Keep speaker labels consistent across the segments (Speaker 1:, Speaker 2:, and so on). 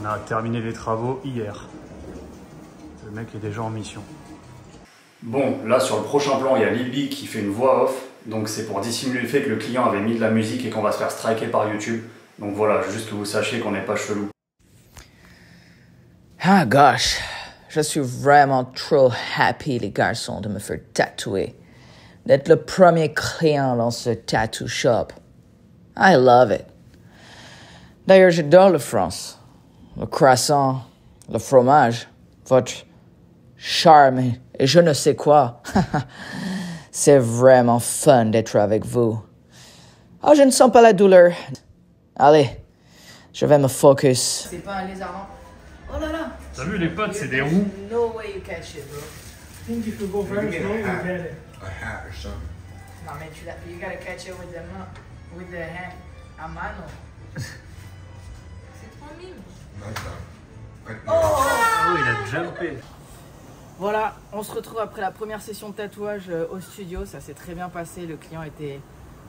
Speaker 1: On a terminé les travaux hier. Le mec est déjà en mission. Bon, là sur le prochain plan, il y a Lily qui fait une voix off. Donc c'est pour dissimuler le fait que le client avait mis de la musique et qu'on va se faire striker par YouTube. Donc voilà, juste que vous sachiez qu'on n'est pas chelou.
Speaker 2: Ah gosh, je suis vraiment trop happy les garçons de me faire tatouer. D'être le premier client dans ce tattoo shop. I love it. D'ailleurs, j'adore la France. Le croissant, le fromage, votre charme et je ne sais quoi. C'est vraiment fun d'être avec vous. Oh, je ne sens pas la douleur. Allez, je vais me focus.
Speaker 3: C'est pas un lézard. Oh là là.
Speaker 1: T'as vu les potes, c'est des roues.
Speaker 3: No way you catch it, bro.
Speaker 4: I think if you go very slow, you get it.
Speaker 5: A hat or something.
Speaker 3: Non mais you gotta catch it with the hand a mano. C'est trop mime.
Speaker 1: Oh, il a jumpé.
Speaker 3: Voilà, on se retrouve après la première session de tatouage au studio. Ça s'est très bien passé. Le client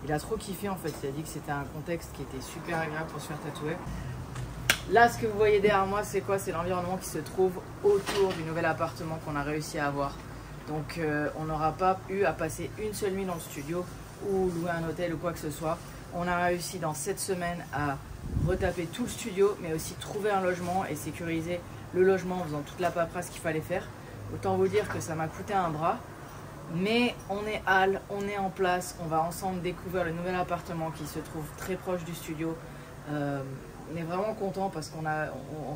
Speaker 3: il a trop kiffé en fait. Il a dit que c'était un contexte qui était super agréable pour se faire tatouer. Là, ce que vous voyez derrière moi, c'est quoi? C'est l'environnement qui se trouve autour du nouvel appartement qu'on a réussi à avoir. Donc, on n'aura pas eu à passer une seule nuit dans le studio ou louer un hôtel ou quoi que ce soit. On a réussi dans cette semaine à retaper tout le studio, mais aussi trouver un logement et sécuriser le logement en faisant toute la paperasse qu'il fallait faire. Autant vous dire que ça m'a coûté un bras. Mais on est Halle, on est en place, on va ensemble découvrir le nouvel appartement qui se trouve très proche du studio. On est vraiment content parce qu'on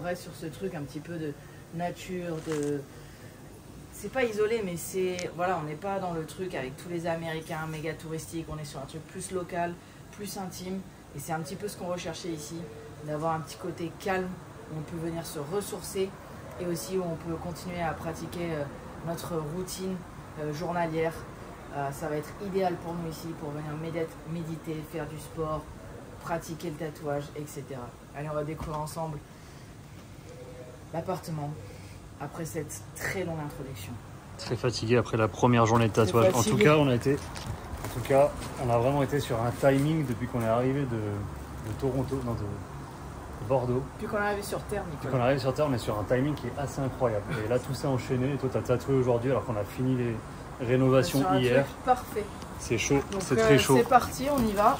Speaker 3: reste sur ce truc un petit peu de nature, c'est pas isolé, mais c'est, voilà, on n'est pas dans le truc avec tous les Américains méga touristiques, on est sur un truc plus local, plus intime, et c'est un petit peu ce qu'on recherchait ici, d'avoir un petit côté calme, où on peut venir se ressourcer, et aussi où on peut continuer à pratiquer notre routine journalière. Ça va être idéal pour nous ici, pour venir méditer, faire du sport, pratiquer le tatouage, etc. Allez, on va découvrir ensemble l'appartement après cette très longue introduction.
Speaker 1: Très fatigué après la première journée de tatouage. En tout cas, on a vraiment été sur un timing depuis qu'on est arrivé de Toronto, non, de Bordeaux.
Speaker 3: Depuis qu'on est arrivé sur Terre, Nicolas.
Speaker 1: Depuis qu'on est arrivé sur Terre, on est sur un timing qui est assez incroyable. Et là, tout s'est enchaîné. Et toi, tu as tatoué aujourd'hui alors qu'on a fini les rénovations
Speaker 3: sur un
Speaker 1: hier.
Speaker 3: truc parfait.
Speaker 1: C'est chaud,
Speaker 3: Donc,
Speaker 1: c'est très chaud.
Speaker 3: C'est parti, on y va.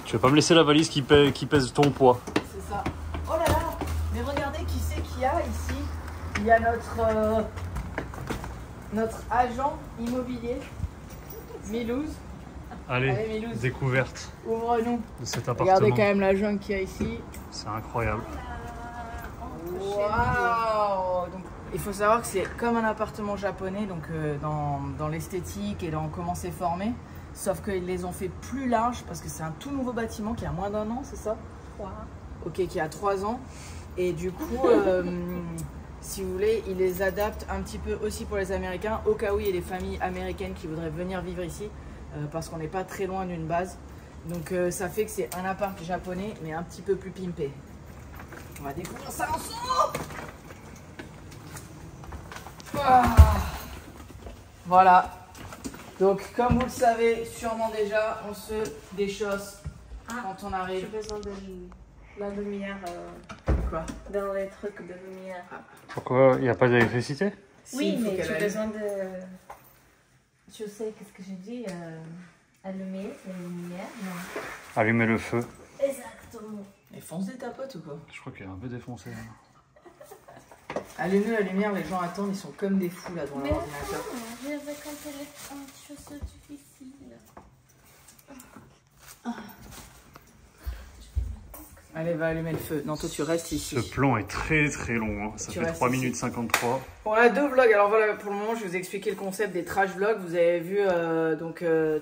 Speaker 1: Tu vas pas me laisser la valise qui pèse ton poids.
Speaker 3: C'est ça. Oh là là, mais regardez qui c'est qu'il y a ici. Il y a notre agent immobilier, Milouz.
Speaker 1: Allez,
Speaker 3: Milouz,
Speaker 1: découverte
Speaker 3: ouvre-nous.
Speaker 1: de cet appartement.
Speaker 3: Regardez quand même la jungle qu'il y a ici.
Speaker 1: C'est incroyable.
Speaker 3: Waouh! Donc, il faut savoir que c'est comme un appartement japonais, donc dans l'esthétique et dans comment c'est formé. Sauf qu'ils les ont fait plus larges parce que c'est un tout nouveau bâtiment qui a moins d'1 an, c'est ça? 3. Ok, qui a 3 ans. Et du coup, si vous voulez, ils les adaptent un petit peu aussi pour les Américains, au cas où il y a des familles américaines qui voudraient venir vivre ici, parce qu'on n'est pas très loin d'une base. Donc ça fait que c'est un appart japonais, mais un petit peu plus pimpé. On va découvrir ça ensemble. Ah. Voilà. Donc, comme vous le savez sûrement déjà, on se déchausse quand on arrive.
Speaker 6: J'ai besoin de la lumière.
Speaker 3: Quoi?
Speaker 6: Dans les trucs de lumière.
Speaker 1: Pourquoi il n'y a pas d'électricité?
Speaker 6: Oui,
Speaker 3: il faut
Speaker 6: mais
Speaker 3: qu'elle
Speaker 6: j'ai
Speaker 3: allume.
Speaker 6: besoin de. Je sais qu'est-ce que j'ai dit. Allumer la lumière. Non.
Speaker 1: Allumer le feu.
Speaker 6: Exactement.
Speaker 3: Et fonce des tapotes ou quoi?
Speaker 1: Je crois qu'il est un peu défoncé.
Speaker 3: Allumez la lumière, les gens attendent, ils sont comme des fous là devant
Speaker 6: Mais
Speaker 3: leur ordinateur.
Speaker 6: attends, j'avais quand elle est une chose difficile.
Speaker 3: Allez, va allumer le feu. Non, toi tu restes ici.
Speaker 1: Ce plan est très très long, hein. Ça
Speaker 3: Tu
Speaker 1: fait
Speaker 3: restes
Speaker 1: 3
Speaker 3: ici.
Speaker 1: minutes 53.
Speaker 3: On a 2 vlogs. Alors voilà, pour le moment, je vais vous expliquer le concept des trash vlogs. Vous avez vu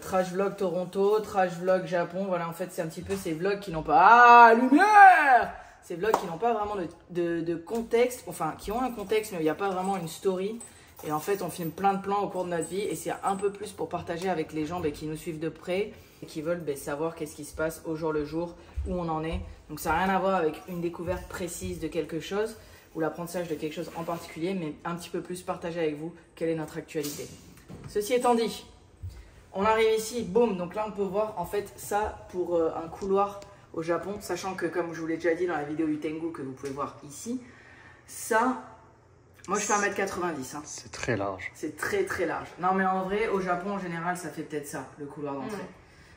Speaker 3: trash vlog Toronto, trash vlog Japon. Voilà, en fait, c'est un petit peu ces vlogs qui n'ont pas... Ah, lumière! Ces vlogs qui n'ont pas vraiment de contexte. Enfin, qui ont un contexte, mais il n'y a pas vraiment une story. Et en fait, on filme plein de plans au cours de notre vie. Et c'est un peu plus pour partager avec les gens qui nous suivent de près et qui veulent savoir qu'est-ce qui se passe au jour le jour, où on en est. Donc ça n'a rien à voir avec une découverte précise de quelque chose ou l'apprentissage de quelque chose en particulier, mais un petit peu plus partager avec vous quelle est notre actualité. Ceci étant dit, on arrive ici, boum, donc là on peut voir en fait ça pour un couloir au Japon, sachant que comme je vous l'ai déjà dit dans la vidéo du Tengu que vous pouvez voir ici, ça, moi je fais 1m90. Hein.
Speaker 1: C'est très large.
Speaker 3: C'est très très large. Non mais en vrai, au Japon en général, ça fait peut-être ça, le couloir d'entrée.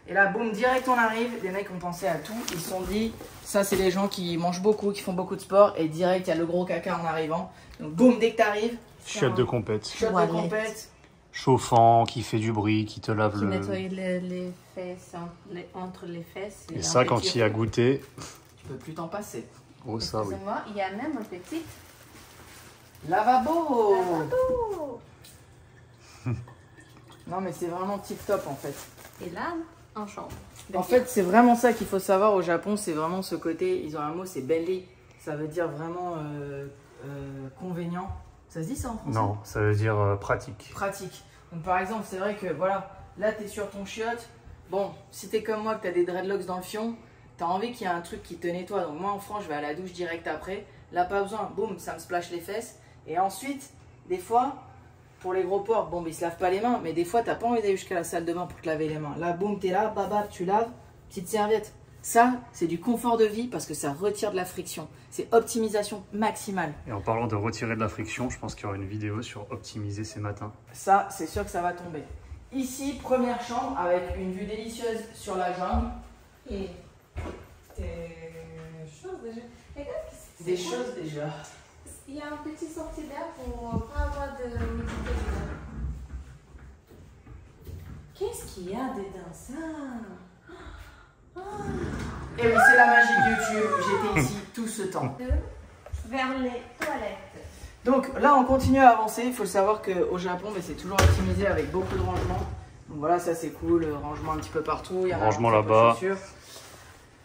Speaker 3: Et là, boum, direct on arrive, les mecs ont pensé à tout, ils se sont dit, ça c'est les gens qui mangent beaucoup, qui font beaucoup de sport, et direct il y a le gros caca en arrivant. Donc boum, dès que t'arrives,
Speaker 1: Chiotte de compète.
Speaker 3: shot de compète.
Speaker 1: Chauffant, qui fait du bruit, qui te lave
Speaker 6: Qui
Speaker 1: le...
Speaker 6: nettoie les fesses, entre les fesses.
Speaker 1: Et ça, quand il y a goûté...
Speaker 3: Tu peux plus t'en passer.
Speaker 1: Oh ça oui.
Speaker 6: Excusez-moi, il y a même un petit
Speaker 3: Lavabo.
Speaker 6: lavabo.
Speaker 3: Non mais c'est vraiment tip top en fait.
Speaker 6: Et là, en chambre.
Speaker 3: En fait, c'est vraiment ça qu'il faut savoir au Japon, c'est vraiment ce côté, ils ont un mot, c'est belly, ça veut dire vraiment convénient. Ça se dit ça en français?
Speaker 1: Non, ça veut dire pratique.
Speaker 3: Pratique. Donc par exemple, c'est vrai que voilà, là t'es sur ton chiotte, bon, si t'es comme moi, que t'as des dreadlocks dans le fion, t'as envie qu'il y ait un truc qui te nettoie. Donc moi en France, je vais à la douche direct après, là pas besoin, boum, ça me splash les fesses. Et ensuite, des fois, pour les gros porcs, bon, ils se lavent pas les mains, mais des fois, t'as pas envie d'aller jusqu'à la salle de bain pour te laver les mains. Là, boum, t'es là, baba, tu laves, petite serviette. Ça, c'est du confort de vie parce que ça retire de la friction. C'est optimisation maximale.
Speaker 1: Et en parlant de retirer de la friction, je pense qu'il y aura une vidéo sur optimiser ses matins.
Speaker 3: Ça, c'est sûr que ça va tomber. Ici, première chambre avec une vue délicieuse sur la jungle.
Speaker 6: Et des choses déjà. Regarde,
Speaker 3: Des choses déjà.
Speaker 6: Il y a un petit sortie d'air pour pas avoir de humidité dedans. Qu'est-ce qu'il y a dedans ça?
Speaker 3: Et oui, c'est la magie de YouTube. J'étais ici tout ce temps.
Speaker 6: Vers les toilettes.
Speaker 3: Donc là, on continue à avancer. Il faut savoir qu'au Japon, c'est toujours optimisé avec beaucoup de rangements. Donc voilà, ça c'est cool. Rangement un petit peu partout. Il y a
Speaker 1: Rangement là-bas.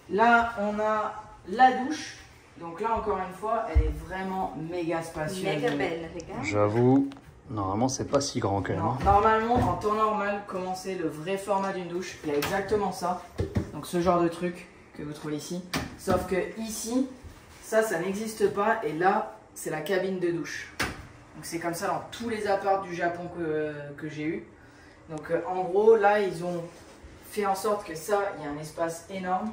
Speaker 3: Là, on a la douche. Donc là, encore une fois, elle est vraiment méga spacieuse.
Speaker 6: Méga belle, regarde.
Speaker 1: J'avoue, normalement, c'est pas si grand quand même.
Speaker 3: Non, normalement, en temps normal, comment c'est le vrai format d'une douche, il y a exactement ça. Donc ce genre de truc que vous trouvez ici. Sauf que ici, ça n'existe pas. Et là, c'est la cabine de douche. Donc c'est comme ça dans tous les apparts du Japon que j'ai eu. Donc en gros, là, ils ont fait en sorte que ça, il y a un espace énorme.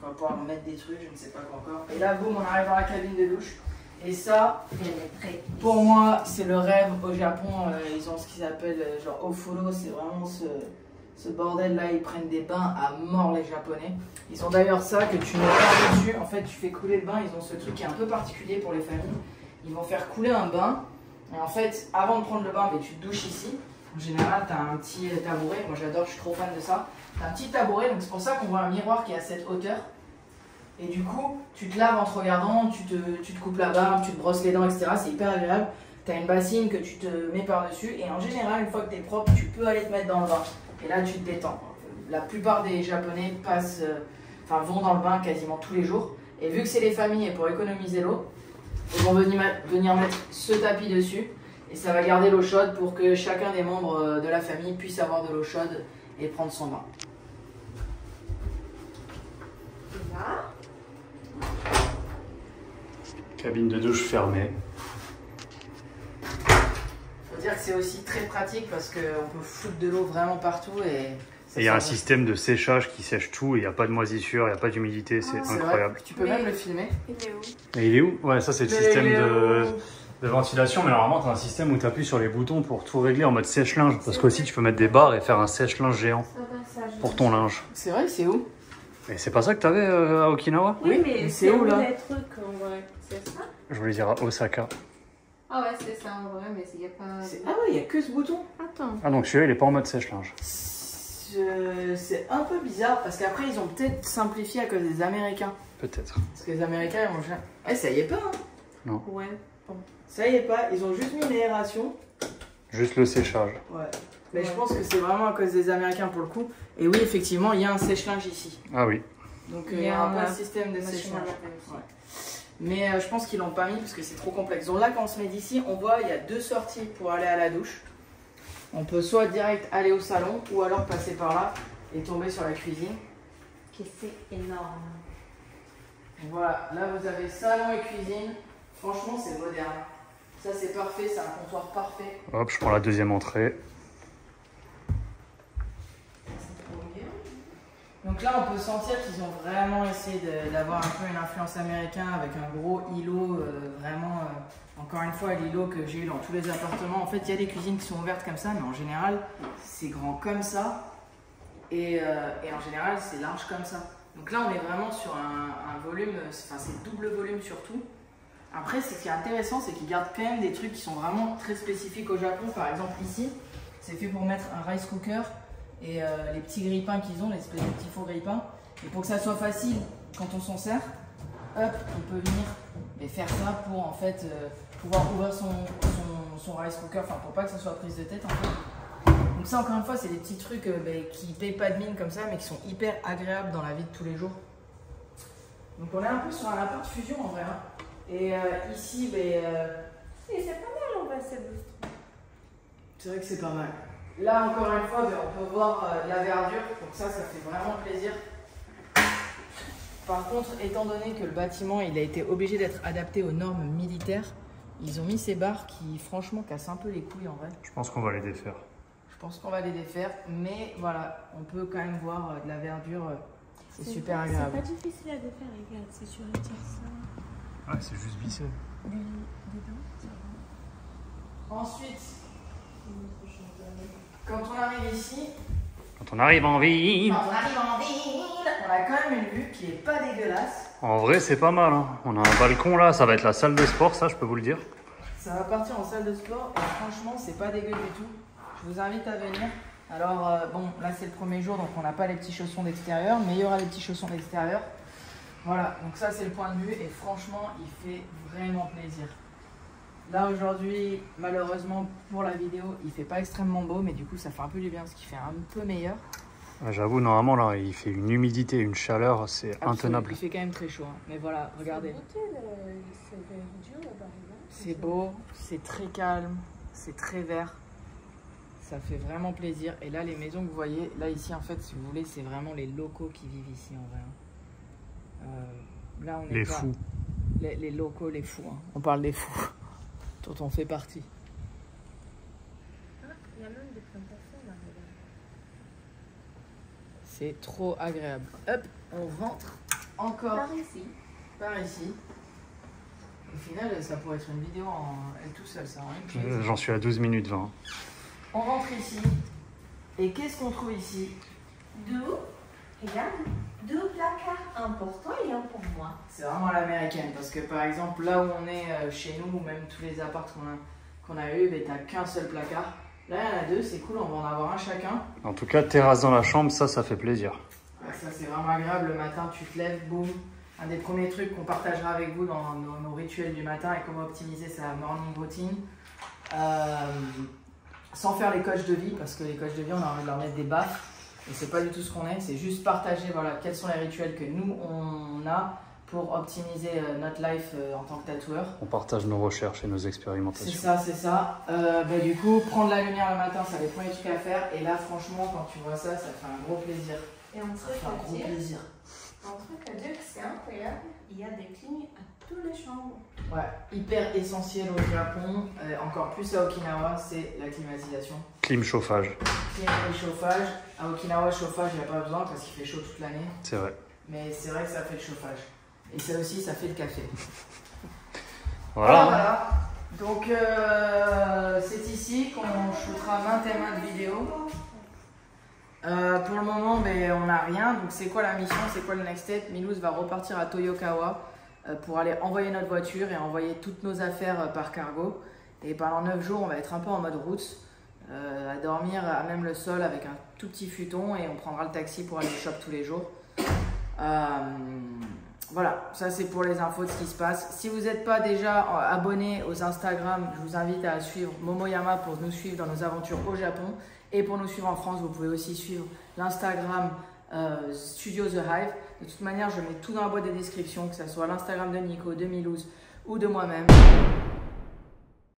Speaker 3: On va pouvoir mettre des trucs, je ne sais pas quoi encore. Et là, boum, on arrive dans la cabine de douche. Et ça, pour moi, c'est le rêve au Japon. Ils ont ce qu'ils appellent genre ofuro, c'est vraiment ce bordel là. Ils prennent des bains à mort, les Japonais. Ils ont d'ailleurs ça que tu mets par-dessus. En fait, tu fais couler le bain. Ils ont ce truc qui est un peu particulier pour les familles. Ils vont faire couler un bain. Et en fait, avant de prendre le bain, tu te douches ici. En général, tu as un petit tabouret. Moi, j'adore, je suis trop fan de ça. Tu as un petit tabouret, donc c'est pour ça qu'on voit un miroir qui est à cette hauteur. Et du coup, tu te laves en te regardant, tu te coupes la barbe, tu te brosses les dents, etc. C'est hyper agréable. Tu as une bassine que tu te mets par-dessus. Et en général, une fois que tu es propre, tu peux aller te mettre dans le bain. Et là, tu te détends. La plupart des Japonais vont dans le bain quasiment tous les jours. Et vu que c'est les familles et pour économiser l'eau, ils vont venir mettre ce tapis dessus. Et ça va garder l'eau chaude pour que chacun des membres de la famille puisse avoir de l'eau chaude et prendre son bain.
Speaker 1: Cabine de douche fermée.
Speaker 3: Faut dire que c'est aussi très pratique parce qu'on peut foutre de l'eau vraiment partout et
Speaker 1: il y a un système de séchage qui sèche tout et il n'y a pas de moisissure, il n'y a pas d'humidité, c'est incroyable.
Speaker 3: Vrai. Tu peux même le filmer.
Speaker 6: Il est où?
Speaker 1: Et il est où? Ouais, ça c'est le système de ventilation, mais normalement tu as un système où tu appuies sur les boutons pour tout régler en mode sèche-linge. Parce qu'aussi tu peux mettre des barres et faire un sèche-linge géant pour ton linge.
Speaker 3: C'est vrai, c'est où?
Speaker 1: Mais c'est pas ça que tu avais à Okinawa?
Speaker 6: Oui, mais
Speaker 3: c'est où là?
Speaker 6: Les trucs, en vrai. C'est ça?
Speaker 1: Je voulais dire à Osaka.
Speaker 6: Ah ouais, c'est ça en vrai, mais il n'y a pas...
Speaker 3: Ah ouais, il n'y a que ce bouton.
Speaker 6: Attends.
Speaker 1: Ah donc celui-là il est pas en mode sèche-linge.
Speaker 3: C'est un peu bizarre parce qu'après ils ont peut-être simplifié à cause des Américains.
Speaker 1: Peut-être.
Speaker 3: Parce que les Américains ils vont jamais... Eh, ça y est pas hein.
Speaker 1: Non.
Speaker 6: Ouais, bon.
Speaker 3: Ça y est pas, ils ont juste mis l'aération.
Speaker 1: Juste le séchage.
Speaker 3: Ouais. Mais je pense que c'est vraiment à cause des Américains pour le coup. Et oui, effectivement, il y a un sèche-linge ici.
Speaker 1: Ah oui.
Speaker 3: Donc il y aura pas de système de sèche-linge. Ouais. Mais je pense qu'ils l'ont pas mis parce que c'est trop complexe. Donc là, quand on se met d'ici, on voit il y a deux sorties pour aller à la douche. On peut soit direct aller au salon ou alors passer par là et tomber sur la cuisine.
Speaker 6: Que c'est énorme.
Speaker 3: Donc voilà, là vous avez salon et cuisine. Franchement, c'est moderne. Ça, c'est parfait, c'est un comptoir parfait.
Speaker 1: Hop, je prends la deuxième entrée.
Speaker 3: Donc là, on peut sentir qu'ils ont vraiment essayé d'avoir un peu une influence américaine avec un gros îlot, vraiment, encore une fois, l'îlot que j'ai eu dans tous les appartements. En fait, il y a des cuisines qui sont ouvertes comme ça, mais en général, c'est grand comme ça. Et en général, c'est large comme ça. Donc là, on est vraiment sur un volume, enfin, c'est double volume surtout. Après, ce qui est intéressant, c'est qu'ils gardent quand même des trucs qui sont vraiment très spécifiques au Japon. Par exemple, ici, c'est fait pour mettre un rice cooker. Et les petits grille-pains qu'ils ont, l'espèce de petits faux grille-pains. Et pour que ça soit facile quand on s'en sert, hop, on peut venir et faire ça pour en fait pouvoir ouvrir son rice cooker, enfin pour pas que ça soit prise de tête en fait. Donc ça encore une fois c'est des petits trucs qui payent pas de mine comme ça mais qui sont hyper agréables dans la vie de tous les jours. Donc on est un peu sur un appart fusion en vrai. Hein. Et ici,
Speaker 6: c'est pas mal en vrai cette bouche.
Speaker 3: c'est vrai que c'est pas mal. Là, encore une fois, on peut voir la verdure, donc ça fait vraiment plaisir. Par contre, étant donné que le bâtiment il a été obligé d'être adapté aux normes militaires, ils ont mis ces barres qui, franchement, cassent un peu les couilles en vrai.
Speaker 1: Je pense qu'on va les défaire.
Speaker 3: Je pense qu'on va les défaire, mais voilà, on peut quand même voir de la verdure, c'est super agréable.
Speaker 6: C'est pas difficile à défaire, regarde, si tu retires ça.
Speaker 1: Ouais, c'est juste vissé.
Speaker 6: Dedans, ça va.
Speaker 3: Ensuite, quand on arrive ici,
Speaker 1: Quand on arrive en ville,
Speaker 3: on a quand même une vue qui est pas dégueulasse.
Speaker 1: en vrai, c'est pas mal. Hein. On a un balcon là, ça va être la salle de sport, ça, je peux vous le dire.
Speaker 3: Ça va partir en salle de sport et franchement, c'est pas dégueu du tout. Je vous invite à venir. Alors, bon, là c'est le premier jour, donc on n'a pas les petits chaussons d'extérieur, mais il y aura les petits chaussons d'extérieur. Voilà, donc ça c'est le point de vue et franchement, il fait vraiment plaisir. Là aujourd'hui, malheureusement pour la vidéo, il fait pas extrêmement beau, mais du coup ça fait un peu du bien parce qu'il fait un peu meilleur.
Speaker 1: J'avoue, normalement là, il fait une humidité, une chaleur, c'est
Speaker 3: Absolument,
Speaker 1: intenable.
Speaker 3: il fait quand même très chaud, hein. Mais voilà, regardez. C'est beau, c'est très calme, c'est très vert. Ça fait vraiment plaisir. Et là, les maisons que vous voyez, là ici en fait, si vous voulez, c'est vraiment les locaux qui vivent ici en vrai. Là, on est
Speaker 1: Les
Speaker 3: pas...
Speaker 1: fous.
Speaker 3: Les locaux, les fous. Hein. On parle des fous, dont on fait partie.
Speaker 6: Il y a même des plantations là, regarde.
Speaker 3: C'est trop agréable. Hop, on rentre encore
Speaker 6: Par ici.
Speaker 3: par ici. Au final, ça pourrait être une vidéo en elle tout seul, ça. Hein,
Speaker 1: J'en suis à 12 minutes 20.
Speaker 3: on rentre ici. Et qu'est-ce qu'on trouve ici?
Speaker 6: Deux, regarde, deux placards importants et un pour moi.
Speaker 3: C'est vraiment à l'américaine parce que par exemple là où on est chez nous ou même tous les apparts qu'on a eu, ben, t'as qu'un seul placard. Là il y en a deux, c'est cool, on va en avoir un chacun.
Speaker 1: En tout cas, terrasse dans la chambre, ça fait plaisir.
Speaker 3: Ouais, ça c'est vraiment agréable, le matin tu te lèves, boum. Un des premiers trucs qu'on partagera avec vous dans nos rituels du matin et comment optimiser sa morning routine. Sans faire les coachs de vie, parce que les coachs de vie on a envie de leur mettre des baffes. Et c'est pas du tout ce qu'on est, c'est juste partager voilà, quels sont les rituels que nous on a pour optimiser notre life en tant que tatoueur.
Speaker 1: On partage nos recherches et nos expérimentations.
Speaker 3: C'est ça, c'est ça. Bah, du coup, prendre la lumière le matin, c'est les premiers trucs à faire. Et là, franchement, quand tu vois ça, ça fait un gros plaisir.
Speaker 6: Et un truc
Speaker 3: Ça fait un gros plaisir.
Speaker 6: à dire que c'est incroyable, il y a des clignes à toutes les chambres.
Speaker 3: Ouais, hyper essentiel au Japon, encore plus à Okinawa, c'est la climatisation.
Speaker 1: Clim chauffage.
Speaker 3: Clim et chauffage. À Okinawa, chauffage, il n'y a pas besoin parce qu'il fait chaud toute l'année.
Speaker 1: C'est vrai.
Speaker 3: Mais c'est vrai que ça fait le chauffage. Et ça aussi, ça fait le café.
Speaker 1: Voilà.
Speaker 3: Voilà. Donc, c'est ici qu'on shootera maintes et maintes vidéos. Pour le moment, ben, on n'a rien. Donc, c'est quoi la mission? C'est quoi le next step? Milouz va repartir à Toyokawa pour aller envoyer notre voiture et envoyer toutes nos affaires par cargo. Et pendant 9 jours, on va être un peu en mode route, à dormir à même le sol avec un tout petit futon et on prendra le taxi pour aller au shop tous les jours. Voilà, ça c'est pour les infos de ce qui se passe. Si vous n'êtes pas déjà abonné aux Instagram, je vous invite à suivre Momoyama pour nous suivre dans nos aventures au Japon. Et pour nous suivre en France, vous pouvez aussi suivre l'Instagram Studio The Hive. De toute manière, je mets tout dans la boîte de description, que ce soit l'Instagram de Nico, de Milouz ou de moi-même.